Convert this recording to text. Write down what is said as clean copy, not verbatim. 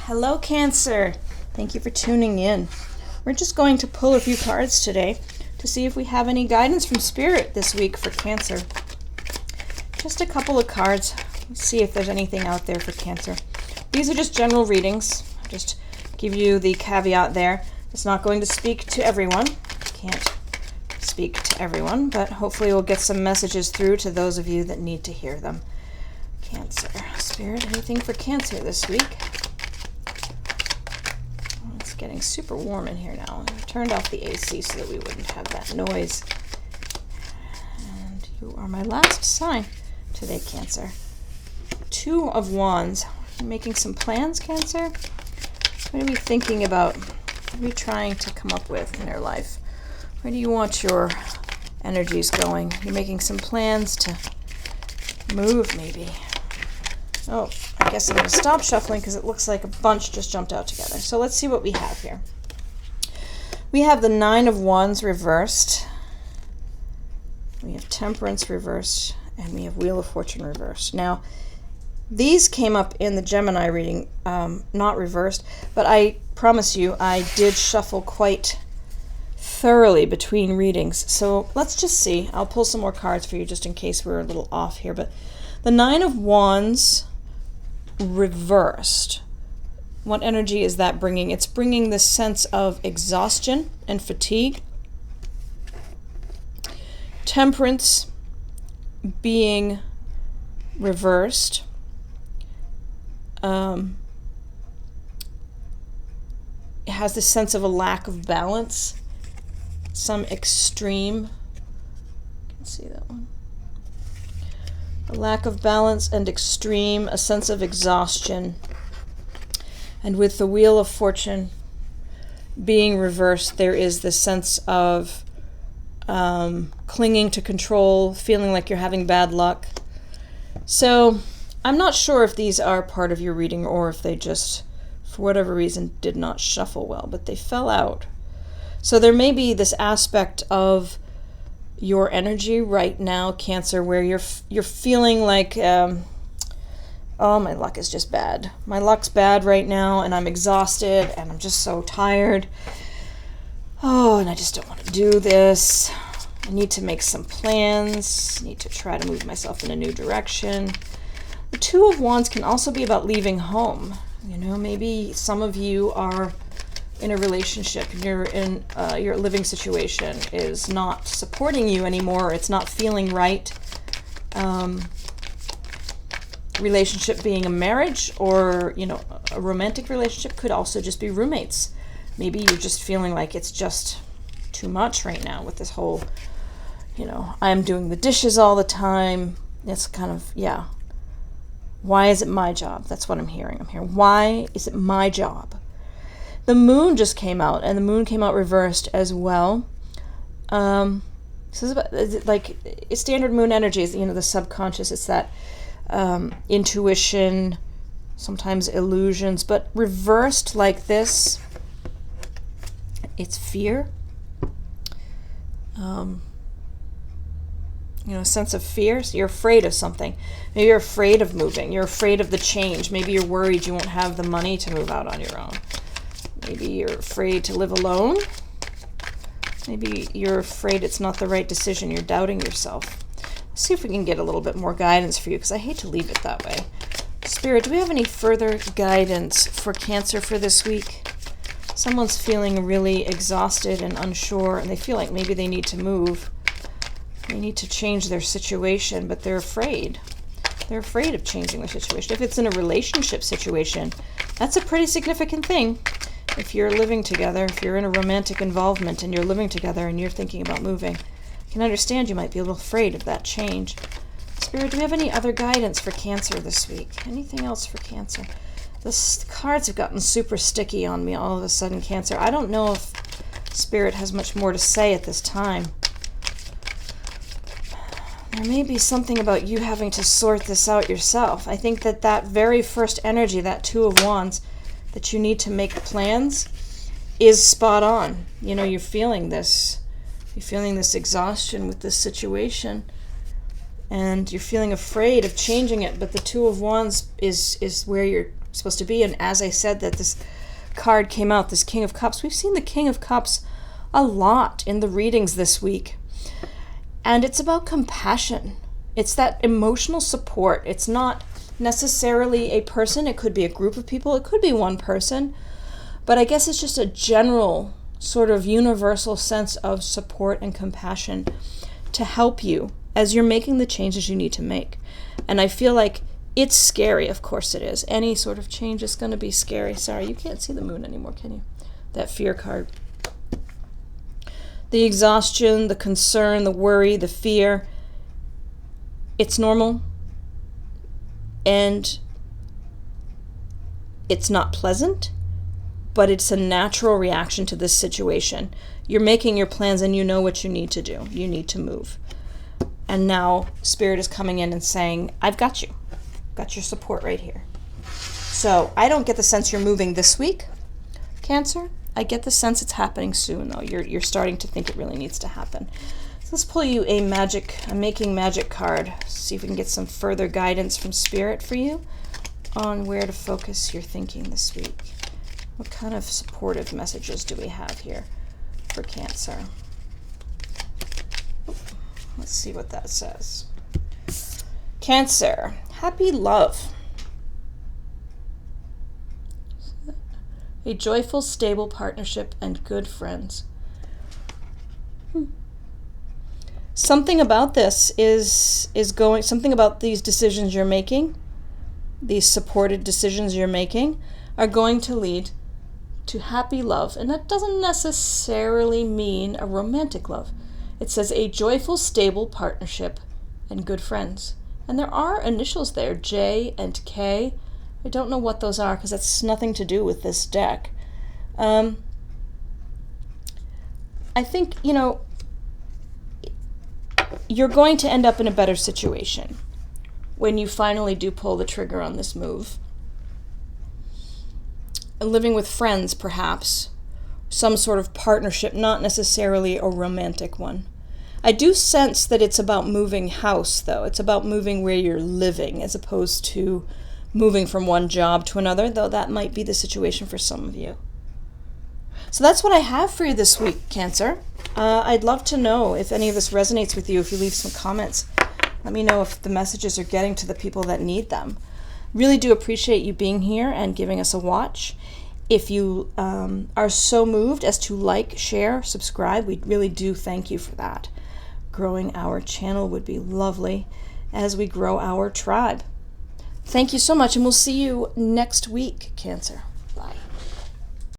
Hello, Cancer. Thank you for tuning in. We're just going to pull a few cards today to see if we have any guidance from Spirit this week for Cancer. Just a couple of cards. Let's see if there's anything out there for Cancer. These are just general readings. I'll just give you the caveat there. It's not going to speak to everyone. Can't speak to everyone, but hopefully we'll get some messages through to those of you that need to hear them. Cancer. Spirit, anything for Cancer this week? It's getting super warm in here now. I turned off the AC so that we wouldn't have that noise. And you are my last sign today, Cancer. Two of Wands. Are you making some plans, Cancer? What are we thinking about? What are we trying to come up with in your life? Where do you want your energies going? You're making some plans to move, maybe. Oh, I guess I'm going to stop shuffling because it looks like a bunch just jumped out together. So let's see what we have here. We have the Nine of Wands reversed. We have Temperance reversed. And we have Wheel of Fortune reversed. Now, these came up in the Gemini reading, not reversed. But I promise you, I did shuffle quite thoroughly between readings. So let's just see. I'll pull some more cards for you just in case we're a little off here. But the Nine of Wands reversed. What energy is that bringing? It's bringing this sense of exhaustion and fatigue. Temperance being reversed. It has this sense of a lack of balance. Some extreme. You can see that one. A lack of balance and extreme, a sense of exhaustion. And with the Wheel of Fortune being reversed, there is this sense of clinging to control, feeling like you're having bad luck. So I'm not sure if these are part of your reading or if they just, for whatever reason, did not shuffle well, but they fell out. So there may be this aspect of your energy right now, Cancer, where you're feeling like, oh, my luck is just bad. My luck's bad right now, and I'm exhausted, and I'm just so tired. Oh, and I just don't want to do this. I need to make some plans. I need to try to move myself in a new direction. The Two of Wands can also be about leaving home. You know, maybe some of you are in a relationship, you're in your living situation is not supporting you anymore, it's not feeling right. Relationship being a marriage or, you know, a romantic relationship, could also just be roommates. Maybe you're just feeling like it's just too much right now with this whole, you know, I'm doing the dishes all the time. It's kind of, yeah. Why is it my job? That's what I'm hearing. I'm hearing, why is it my job? The Moon just came out, and the Moon came out reversed as well. This is about, like, standard Moon energy is, you know, the subconscious. It's that intuition, sometimes illusions, but reversed like this, it's fear. You know, a sense of fear. So you're afraid of something. Maybe you're afraid of moving. You're afraid of the change. Maybe you're worried you won't have the money to move out on your own. Maybe you're afraid to live alone. Maybe you're afraid it's not the right decision. You're doubting yourself. Let's see if we can get a little bit more guidance for you, because I hate to leave it that way. Spirit, do we have any further guidance for Cancer for this week? Someone's feeling really exhausted and unsure, and they feel like maybe they need to move. They need to change their situation, but they're afraid. They're afraid of changing their situation. If it's in a relationship situation, that's a pretty significant thing. If you're living together, if you're in a romantic involvement and you're living together and you're thinking about moving, I can understand you might be a little afraid of that change. Spirit, do we have any other guidance for Cancer this week? Anything else for Cancer? The cards have gotten super sticky on me all of a sudden, Cancer. I don't know if Spirit has much more to say at this time. There may be something about you having to sort this out yourself. I think that that very first energy, that Two of Wands, that you need to make plans, is spot on. You know, you're feeling this exhaustion with this situation, and you're feeling afraid of changing it, but the Two of Wands is where you're supposed to be. And as I said that this card came out, this King of Cups, we've seen the King of Cups a lot in the readings this week. And it's about compassion. It's that emotional support. It's not necessarily a person. It could be a group of people. It could be one person. But I guess it's just a general sort of universal sense of support and compassion to help you as you're making the changes you need to make. And I feel like it's scary. Of course it is. Any sort of change is going to be scary. Sorry, you can't see the moon anymore, can you? That fear card. The exhaustion, the concern, the worry, the fear, it's normal. And it's not pleasant, but it's a natural reaction to this situation. You're making your plans and you know what you need to do. You need to move. And now Spirit is coming in and saying, I've got you. Got your support right here. So I don't get the sense you're moving this week, Cancer. I get the sense it's happening soon, though. You're starting to think it really needs to happen. So let's pull you a Making Magic card. See if we can get some further guidance from Spirit for you on where to focus your thinking this week. What kind of supportive messages do we have here for Cancer? Let's see what that says. Cancer, happy love. A joyful, stable partnership and good friends. Something about this is going, something about these decisions you're making, these supported decisions you're making, are going to lead to happy love. And that doesn't necessarily mean a romantic love. It says a joyful, stable partnership and good friends. And there are initials there, J and K. I don't know what those are because that's nothing to do with this deck. I think, you're going to end up in a better situation when you finally do pull the trigger on this move. Living with friends, perhaps. Some sort of partnership, not necessarily a romantic one. I do sense that it's about moving house, though. It's about moving where you're living as opposed to moving from one job to another, though that might be the situation for some of you. So that's what I have for you this week, Cancer. I'd love to know if any of this resonates with you, if you leave some comments. Let me know if the messages are getting to the people that need them. Really do appreciate you being here and giving us a watch. If you are so moved as to like, share, subscribe, we really do thank you for that. Growing our channel would be lovely as we grow our tribe. Thank you so much, and we'll see you next week, Cancer. Bye.